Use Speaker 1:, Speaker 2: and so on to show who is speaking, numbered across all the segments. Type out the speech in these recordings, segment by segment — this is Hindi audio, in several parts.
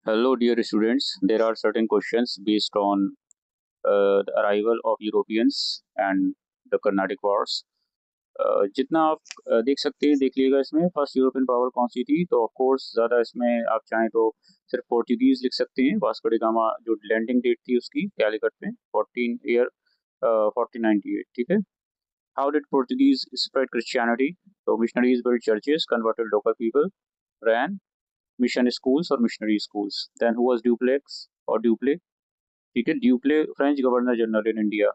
Speaker 1: Hello, dear students. There are certain questions based on the arrival of Europeans and the Carnatic Wars. जितना आप देख सकते हैं देख लीजिएगा इसमें फर्स्ट यूरोपियन पावर कौन सी थी तो ऑफ कोर्स ज़्यादा इसमें आप चाहें तो सिर्फ पोर्टुगीज लिख सकते हैं वास्को डी गामा जो लैंडिंग डेट थी उसकी कैलिकट में 1498 ठीक है. How did Portuguese spread Christianity तो missionaries build churches converted local people ran mission schools or missionary schools. Then who was Duplex or Dupleix? ठीक है Dupleix French governor general in India.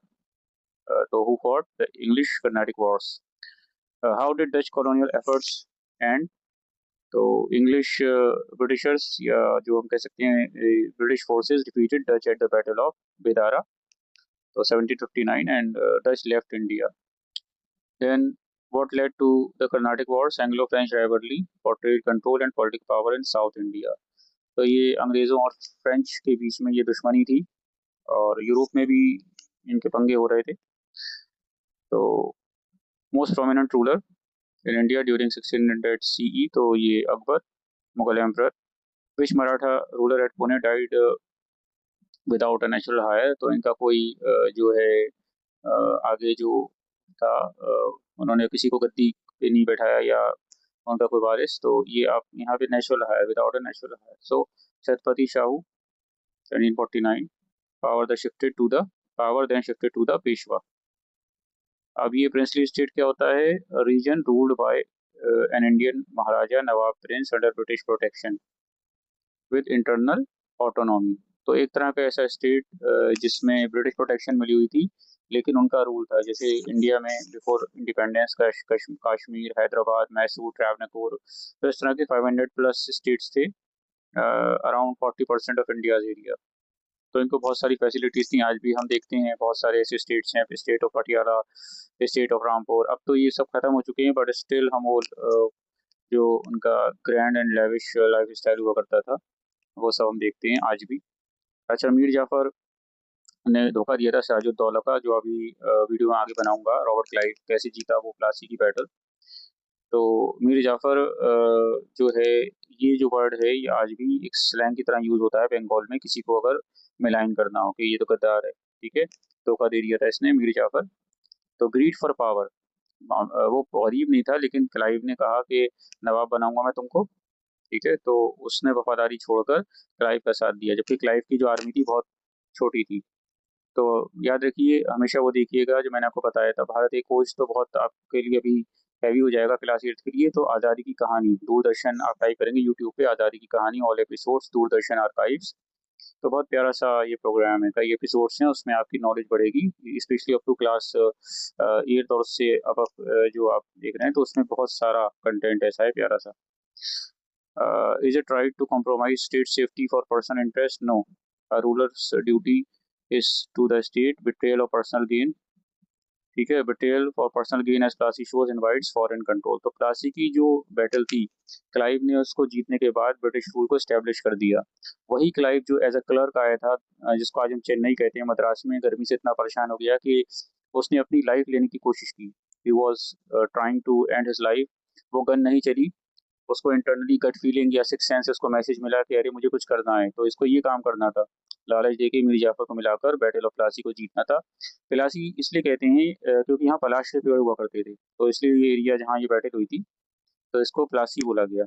Speaker 1: तो who fought the English Carnatic wars. How did Dutch colonial efforts and तो इंग्लिश ब्रिटिशर्स या जो हम कह सकते हैं British forces defeated Dutch at the battle of Bedara तो 1759 and Dutch left India. Then what led to the Carnatic Wars, Anglo-French rivalry for trade control and political power in South India. तो ये अंग्रेज़ों और फ्रेंच के बीच में ये दुश्मनी थी और यूरोप में भी इनके पंगे हो रहे थे. तो most prominent ruler in India during 1600 CE तो ये Akbar Mughal emperor. Which Maratha ruler at Pune died without a natural heir तो इनका कोई जो है आगे जो था उन्होंने किसी को गद्दी पे नहीं बैठाया या उनका कोई वारिस तो ये आप यहाँ पे natural heir without a natural heir. So Chhatrapati Shahu 1749 power then shifted to the Peshwa. अब ये प्रिंसली स्टेट क्या होता है region ruled by an Indian maharaja nawab prince under British protection with internal autonomy. तो एक तरह का ऐसा स्टेट जिसमें ब्रिटिश प्रोटेक्शन मिली हुई थी लेकिन उनका रूल था जैसे इंडिया में बिफोर इंडिपेंडेंस कश्मीर हैदराबाद मैसूर ट्रैवनकोर तो इस तरह के 500 प्लस स्टेट्स थे अराउंड 40% ऑफ इंडियाज एरिया. तो इनको बहुत सारी फैसिलिटीज़ थी. आज भी हम देखते हैं बहुत सारे ऐसे स्टेट्स हैं state of Patiala state of Rampur. अब तो ये सब खत्म हो चुके हैं बट स्टिल हम वो जो उनका grand and lavish life style हुआ करता था वो सब हम देखते हैं आज भी. अच्छा मीर जाफ़र ने धोखा दिया था सिराजुद्दौला का जो अभी वीडियो में आगे बनाऊंगा रॉबर्ट क्लाइव कैसे जीता वो प्लासी की बैटल. तो मीर जाफ़र जो है ये जो वर्ड है ये आज भी एक स्लैंग की तरह यूज़ होता है बंगाल में किसी को अगर मिलाइन करना हो कि ये तो गद्दार है. ठीक है धोखा दे दिया था इसने मीर जाफ़र. तो ग्रीड फॉर पावर वो गरीब नहीं था लेकिन क्लाइव ने कहा कि नवाब बनाऊंगा मैं तुमको. ठीक है तो उसने वफादारी छोड़कर क्लाइव का साथ दिया जबकि क्लाइव की जो आर्मी थी बहुत छोटी थी. तो याद रखिए हमेशा वो देखिएगा जो मैंने आपको बताया था भारत एक खोज तो बहुत आपके लिए अभी हैवी हो जाएगा क्लास 8 के लिए. तो आज़ादी की कहानी दूरदर्शन आप टाइप करेंगे यूट्यूब पे आज़ादी की कहानी ऑल एपिसोड्स दूरदर्शन आर्काइव्स. तो बहुत प्यारा सा ये प्रोग्राम है कई एपिसोड्स हैं उसमें आपकी नॉलेज बढ़ेगी स्पेशली अप टू क्लास 8 और उससे अब आप जो आप देख रहे हैं तो उसमें बहुत सारा कंटेंट ऐसा है प्यारा सा. Is it right to compromise state safety for personal interest? No. A ruler's duty is to the state. Betrayal of personal gain. ठीक है betrayal for personal gain as Plassey shows invites foreign control. तो प्लासी की जो बैटल थी क्लाइव ने उसको जीतने के बाद ब्रिटिश रूल को स्टैब्लिश कर दिया. वही क्लाइव जो एज अ क्लर्क आया था जिसको आज हम चेन्नई कहते हैं मद्रास में गर्मी से इतना परेशान हो गया कि उसने अपनी लाइफ लेने की कोशिश की. He was trying to end his life. वो गन नहीं चली उसको इंटरनली गट फीलिंग या सिक्स सेंस उसको मैसेज मिला कि अरे मुझे कुछ करना है तो इसको ये काम करना था. लालच देके मीर जाफर को मिलाकर बैटल ऑफ प्लासी को जीतना था. प्लासी इसलिए कहते हैं क्योंकि यहाँ पलाश के पेड़ हुआ करते थे तो इसलिए ये एरिया जहाँ ये बैटल हुई थी तो इसको प्लासी बोला गया.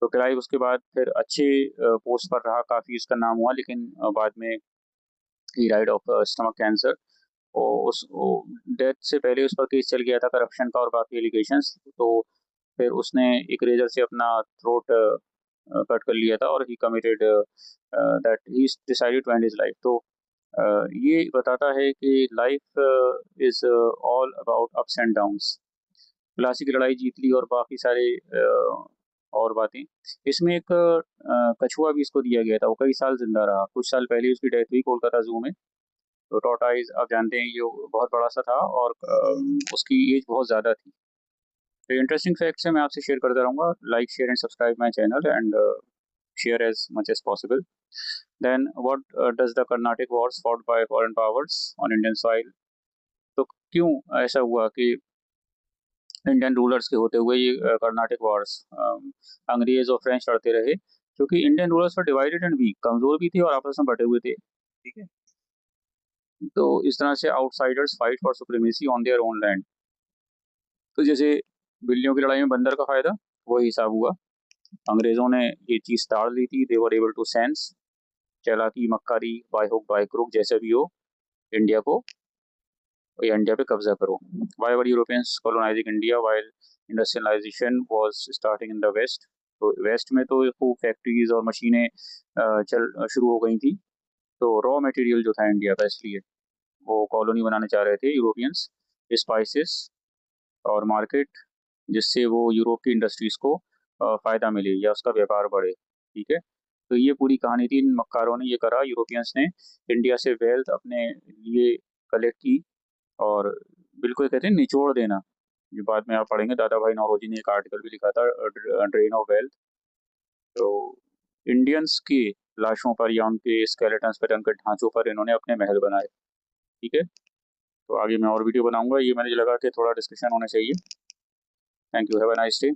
Speaker 1: तो क्लाइव उसके बाद फिर अच्छे पोस्ट पर रहा काफ़ी उसका नाम हुआ लेकिन बाद में he died of stomach cancer. और उस डेथ से पहले उस पर केस चल गया था करप्शन का और बाकी एलिगेशंस. तो फिर उसने एक रेजर से अपना थ्रोट कट कर लिया था और he committed that he decided to end his life. तो ये बताता है कि life is all about ups and downs. Plassey की लड़ाई जीत ली और बाकी सारे और बातें. इसमें एक कछुआ भी इसको दिया गया था वो कई साल जिंदा रहा. कुछ साल पहले उसकी डेथ हुई कोलकाता जू में. तो टॉर्टाइज आप जानते हैं ये बहुत बड़ा सा था और उसकी एज बहुत ज़्यादा थी. तो इंटरेस्टिंग फैक्ट्स है मैं आपसे शेयर करता रहूँगा. Like share and subscribe my channel and share as much as possible. Then what does the Carnatic wars fought by foreign powers on Indian soil? तो क्यों ऐसा हुआ कि इंडियन रूलर्स के होते हुए ये कर्नाटिक वॉर्स अंग्रेज और फ्रेंच लड़ते रहे क्योंकि Indian rulers were divided and weak, कमजोर भी थे और आपस में बटे हुए थे, ठीक है। तो इस तरह से outsiders fight for supremacy on their own land. तो जैसे बिल्लियों की लड़ाई में बंदर का फायदा, वही हिसाब हुआ। अंग्रेजों ने ये चीज ताड़ ली थी, दे वर एबल टू सेंस, चालाकी मक्कारी बाय हुक बाय क्रुक जैसे भी हो, इंडिया को या इंडिया पे कब्जा करो। Why were Europeans colonising India while industrialisation was starting in the west. तो वेस्ट में तो खूब फैक्ट्रीज और मशीनें चल शुरू हो गई थी, तो रॉ मटेरियल जो था इंडिया का, इसलिए वो कॉलोनी बनाने चाह रहे थे यूरोपियंस, स्पाइसेस और मार्केट, जिससे वो यूरोप की इंडस्ट्रीज को फ़ायदा मिले या उसका व्यापार बढ़े, ठीक है। तो ये पूरी कहानी थी। इन मक्कारों ने ये करा, यूरोपियंस ने इंडिया से वेल्थ अपने लिए कलेक्ट की, और बिल्कुल कहते हैं निचोड़ देना। ये बाद में आप पढ़ेंगे, दादा भाई नौरोजी ने एक आर्टिकल भी लिखा था, ड्रेन ऑफ वेल्थ। तो इंडियंस की लाशों पर या उनके स्केलेटन्स पर, उनके ढांचों पर इन्होंने अपने महल बनाए, ठीक है। तो आगे मैं और वीडियो बनाऊंगा, ये मैंने लगा कि थोड़ा डिस्कशन होना चाहिए। Thank you, have a nice day.